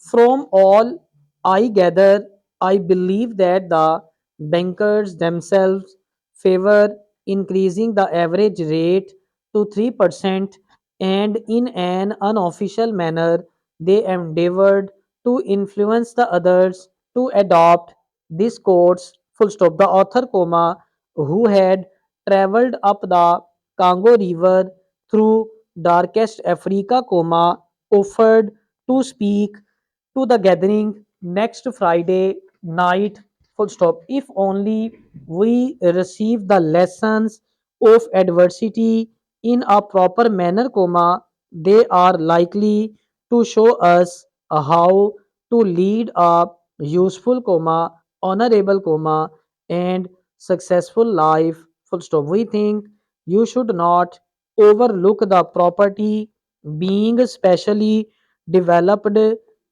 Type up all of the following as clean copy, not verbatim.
From all I gather, I believe that the bankers themselves favor increasing the average rate to 3%, and in an unofficial manner they endeavored to influence the others to adopt this course. Full stop. The author, comma, who had traveled up the Congo River through darkest Africa, comma, offered to speak to the gathering next Friday night. Full stop. If only we receive the lessons of adversity in a proper manner, comma, they are likely to show us how to lead a useful, comma, honorable, comma, and successful life. Full stop. We think you should not overlook the property being specially developed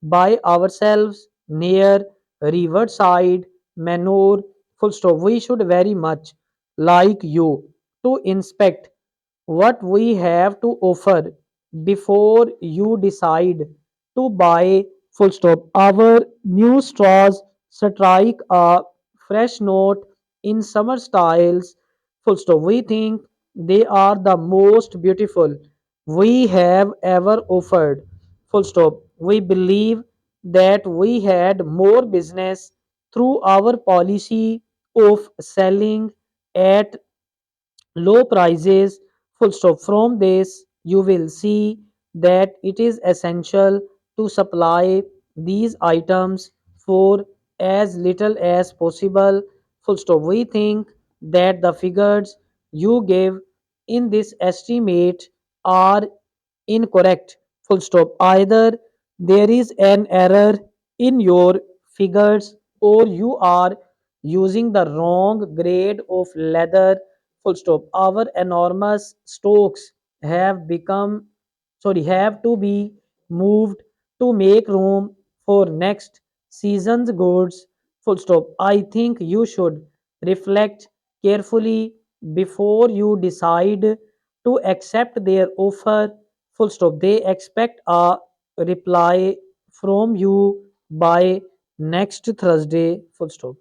by ourselves near riverside manure. Full stop. We should very much like you to inspect what we have to offer before you decide to buy. Full stop. Our new straws strike a fresh note in summer styles. Full stop. We think they are the most beautiful we have ever offered. Full stop. We believe that we had more business through our policy of selling at low prices. Full stop. From this you will see that it is essential to supply these items for as little as possible. Full stop. We think that the figures you give in this estimate are incorrect. Full stop. Either there is an error in your figures or you are using the wrong grade of leather. Full stop. Our enormous stocks have to be moved to make room for next season's goods. Full stop. I think you should reflect carefully before you decide to accept their offer. Full stop. They expect a reply from you by next Thursday. Full stop.